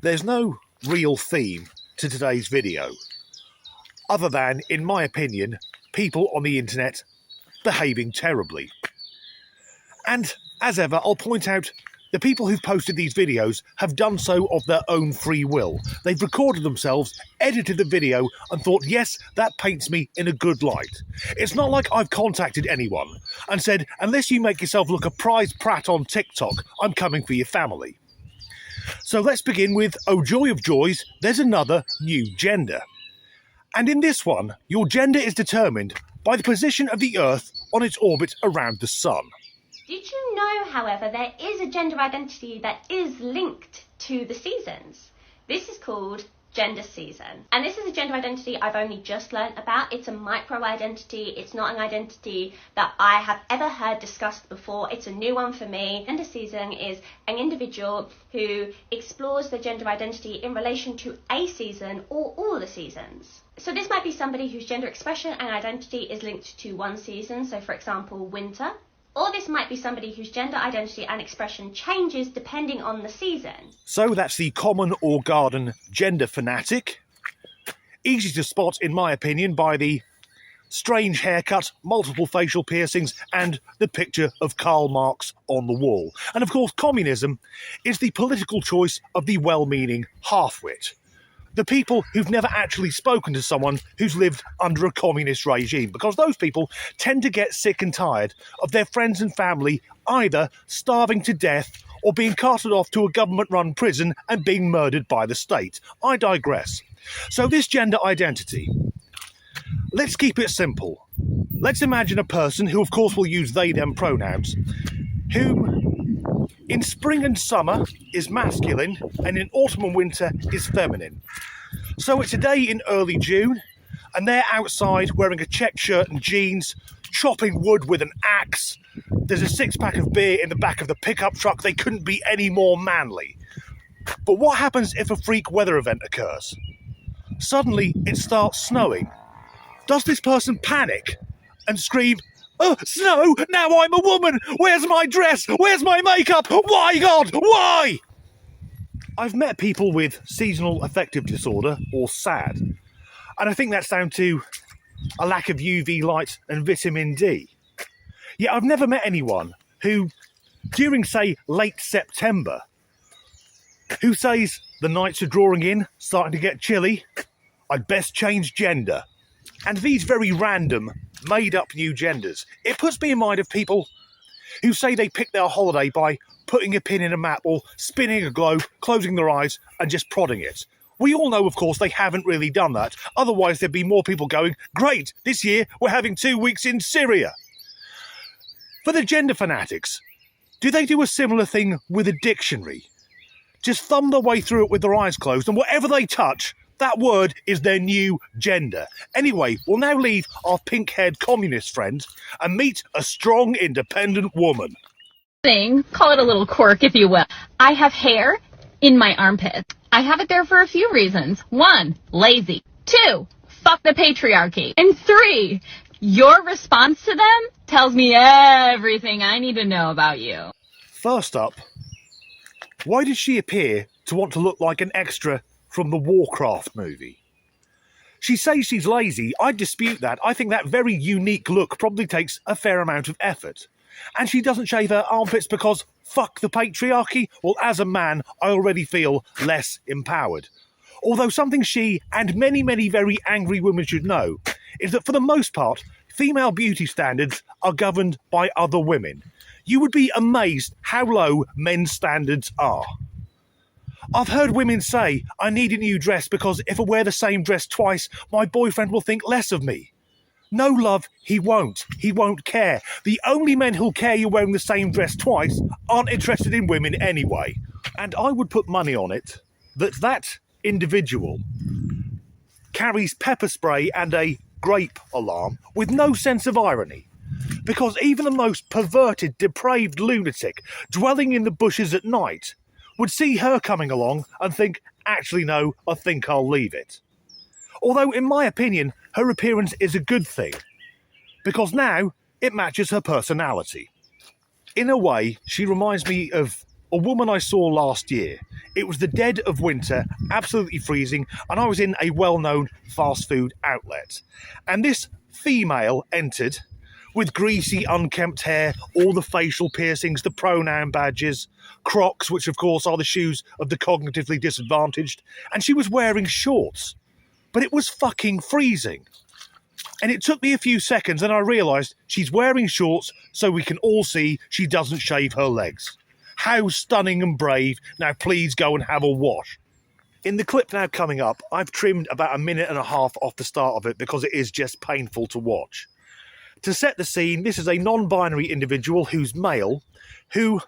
There's no real theme to today's video, other than, in my opinion, people on the internet behaving terribly. And, as ever, I'll point out the people who've posted these videos have done so of their own free will. They've recorded themselves, edited the video, and thought, yes, that paints me in a good light. It's not like I've contacted anyone and said, unless you make yourself look a prize prat on TikTok, I'm coming for your family. So let's begin with, oh joy of joys, there's another new gender. And in this one, your gender is determined by the position of the Earth on its orbit around the Sun. Did you know, however, there is a gender identity that is linked to the seasons? This is called gender season. And this is a gender identity I've only just learnt about. It's a micro-identity. It's not an identity that I have ever heard discussed before. It's a new one for me. Gender season is an individual who explores their gender identity in relation to a season or all the seasons. So this might be somebody whose gender expression and identity is linked to one season. So for example, winter. Or this might be somebody whose gender identity and expression changes depending on the season. So that's the common or garden gender fanatic. Easy to spot, in my opinion, by the strange haircut, multiple facial piercings, and the picture of Karl Marx on the wall. And of course, communism is the political choice of the well-meaning half-wit. The people who've never actually spoken to someone who's lived under a communist regime, because those people tend to get sick and tired of their friends and family either starving to death or being carted off to a government-run prison and being murdered by the state. I digress. So this gender identity, let's keep it simple. Let's imagine a person who, of course, will use they-them pronouns, whom in spring and summer is masculine, and in autumn and winter is feminine. So it's a day in early June, and they're outside wearing a checked shirt and jeans, chopping wood with an axe. There's a six-pack of beer in the back of the pickup truck. They couldn't be any more manly. But what happens if a freak weather event occurs? Suddenly, it starts snowing. Does this person panic and scream, "Oh, snow! Now I'm a woman! Where's my dress? Where's my makeup? Why, God? Why?" I've met people with seasonal affective disorder, or SAD, and I think that's down to a lack of UV light and vitamin D. Yet I've never met anyone who, during, say, late September, who says the nights are drawing in, starting to get chilly, I'd best change gender. And these very random, made-up new genders. It puts me in mind of people who say they pick their holiday by putting a pin in a map or spinning a globe, closing their eyes and just prodding it. We all know, of course, they haven't really done that. Otherwise, there'd be more people going, great, this year we're having 2 weeks in Syria. For the gender fanatics, do they do a similar thing with a dictionary? Just thumb their way through it with their eyes closed, and whatever they touch, that word is their new gender. Anyway, we'll now leave our pink-haired communist friend and meet a strong, independent woman. Call it a little quirk, if you will. I have hair in my armpits. I have it there for a few reasons. 1, lazy. 2, fuck the patriarchy. And 3, your response to them tells me everything I need to know about you. First up, why did she appear to want to look like an extra from the Warcraft movie? She says she's lazy. I dispute that. I think that very unique look probably takes a fair amount of effort. And she doesn't shave her armpits because fuck the patriarchy? Well, as a man, I already feel less empowered. Although something she and many, many very angry women should know is that for the most part, female beauty standards are governed by other women. You would be amazed how low men's standards are. I've heard women say, I need a new dress because if I wear the same dress twice, my boyfriend will think less of me. No, love, he won't. He won't care. The only men who'll care you're wearing the same dress twice aren't interested in women anyway. And I would put money on it that that individual carries pepper spray and a grape alarm with no sense of irony. Because even the most perverted, depraved lunatic dwelling in the bushes at night would see her coming along and think, actually no, I think I'll leave it. Although, in my opinion, her appearance is a good thing, because now it matches her personality. In a way, she reminds me of a woman I saw last year. It was the dead of winter, absolutely freezing, and I was in a well-known fast food outlet. And this female entered with greasy, unkempt hair, all the facial piercings, the pronoun badges, Crocs, which of course are the shoes of the cognitively disadvantaged, and she was wearing shorts. But it was fucking freezing. And it took me a few seconds and I realised she's wearing shorts so we can all see she doesn't shave her legs. How stunning and brave. Now please go and have a wash. In the clip now coming up, I've trimmed about a minute and a half off the start of it because it is just painful to watch. To set the scene, this is a non-binary individual who's male, who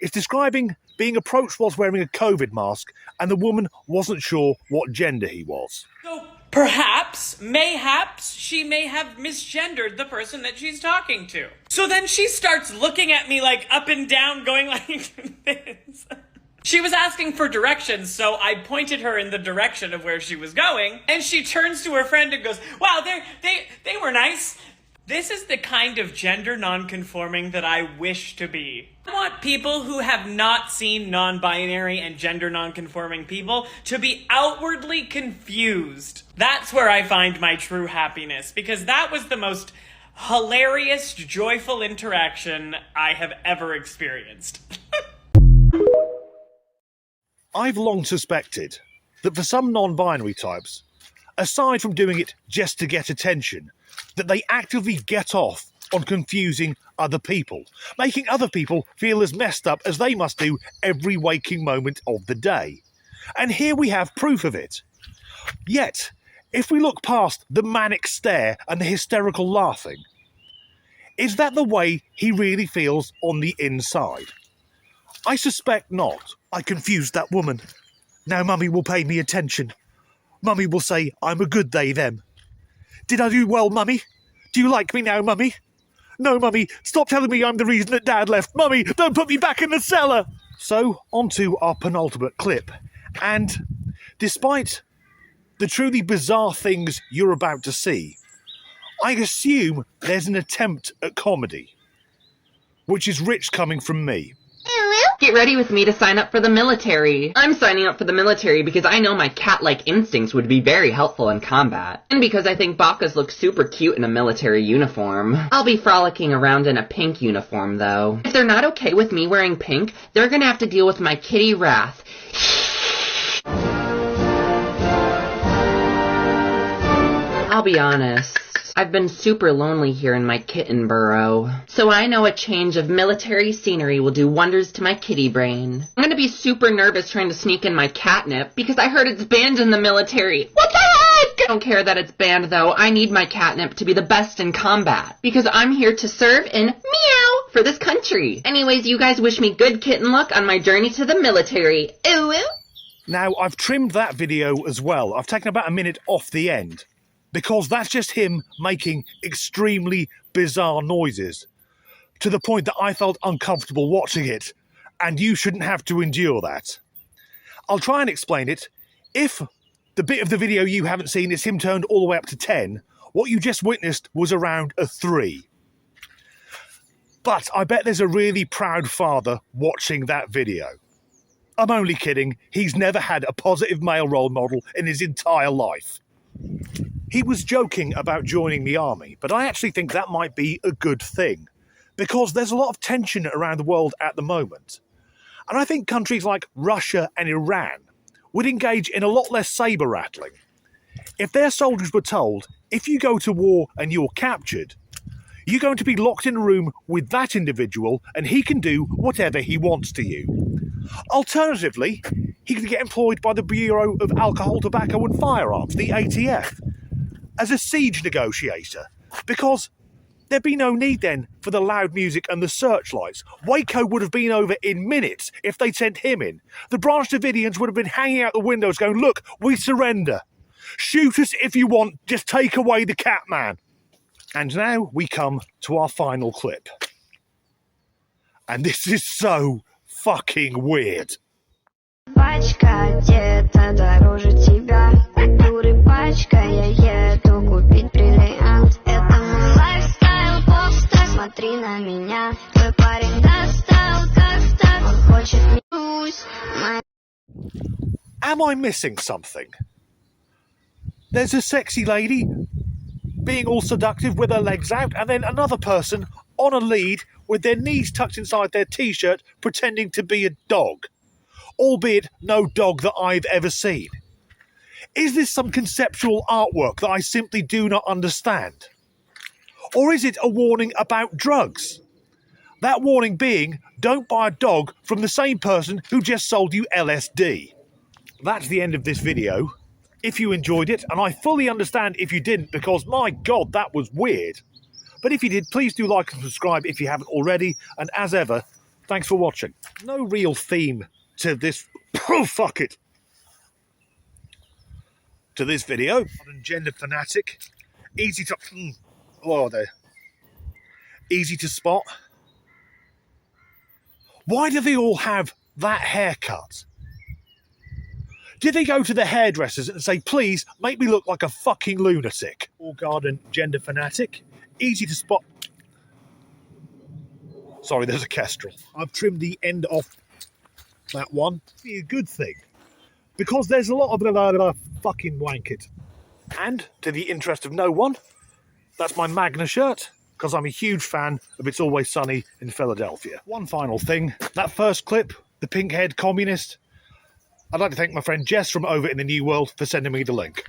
is describing being approached whilst wearing a COVID mask, and the woman wasn't sure what gender he was. So perhaps, mayhaps, she may have misgendered the person that she's talking to. So then she starts looking at me like up and down, going like this. She was asking for directions, so I pointed her in the direction of where she was going, and she turns to her friend and goes, wow, they were nice. This is the kind of gender non-conforming that I wish to be. I want people who have not seen non-binary and gender non-conforming people to be outwardly confused. That's where I find my true happiness, because that was the most hilarious, joyful interaction I have ever experienced. I've long suspected that for some non-binary types, aside from doing it just to get attention, that they actively get off on confusing other people, making other people feel as messed up as they must do every waking moment of the day. And here we have proof of it. Yet, if we look past the manic stare and the hysterical laughing, is that the way he really feels on the inside? I suspect not. I confused that woman. Now Mummy will pay me attention. Mummy will say I'm a good they, them. Did I do well, Mummy? Do you like me now, Mummy? No, Mummy, stop telling me I'm the reason that Dad left. Mummy, don't put me back in the cellar! So, on to our penultimate clip. And despite the truly bizarre things you're about to see, I assume there's an attempt at comedy, which is rich coming from me. Get ready with me to sign up for the military. I'm signing up for the military because I know my cat-like instincts would be very helpful in combat. And because I think Bakas look super cute in a military uniform. I'll be frolicking around in a pink uniform, though. If they're not okay with me wearing pink, they're gonna have to deal with my kitty wrath. I'll be honest. I've been super lonely here in my kitten burrow. So I know a change of military scenery will do wonders to my kitty brain. I'm gonna be super nervous trying to sneak in my catnip because I heard it's banned in the military. What the heck? I don't care that it's banned though. I need my catnip to be the best in combat because I'm here to serve in meow for this country. Anyways, you guys wish me good kitten luck on my journey to the military. Ooh. Now, I've trimmed that video as well. I've taken about a minute off the end, because that's just him making extremely bizarre noises, to the point that I felt uncomfortable watching it, and you shouldn't have to endure that. I'll try and explain it. If the bit of the video you haven't seen is him turned all the way up to 10, what you just witnessed was around a 3. But I bet there's a really proud father watching that video. I'm only kidding. He's never had a positive male role model in his entire life. He was joking about joining the army, but I actually think that might be a good thing, because there's a lot of tension around the world at the moment. And I think countries like Russia and Iran would engage in a lot less saber-rattling. If their soldiers were told, if you go to war and you're captured, you're going to be locked in a room with that individual and he can do whatever he wants to you. Alternatively, he could get employed by the Bureau of Alcohol, Tobacco and Firearms, the ATF, as a siege negotiator, because there'd be no need then for the loud music and the searchlights. Waco would have been over in minutes if they'd sent him in. The Branch Davidians would have been hanging out the windows going, look, we surrender. Shoot us if you want, just take away the cat man. And now we come to our final clip. And this is so fucking weird. Пачка где-то дороже тебя. Купюры пачка, я еду купить бриллиант. Это мой лайфстайл, попстар. посмотри на меня. Твой парень достал, как-то он хочет меня. Am I missing something? There's a sexy lady being all seductive with her legs out, and then another person on a lead with their knees tucked inside their t-shirt pretending to be a dog. Albeit no dog that I've ever seen. Is this some conceptual artwork that I simply do not understand? Or is it a warning about drugs? That warning being, don't buy a dog from the same person who just sold you LSD. That's the end of this video. If you enjoyed it, and I fully understand if you didn't, because my god, that was weird. But if you did, please do like and subscribe if you haven't already, and as ever, thanks for watching. No real theme to this... oh, fuck it. To this video. Modern gender fanatic. Easy to... oh, there. Easy to spot. Why do they all have that haircut? Did they go to the hairdressers and say, please, make me look like a fucking lunatic? All garden gender fanatic. Easy to spot. Sorry, there's a kestrel. I've trimmed the end off that one. Be a good thing. Because there's a lot of fucking blanket. And, to the interest of no one, that's my Magna shirt, because I'm a huge fan of It's Always Sunny in Philadelphia. One final thing. That first clip, the pink-haired communist, I'd like to thank my friend Jess from over in the New World for sending me the link.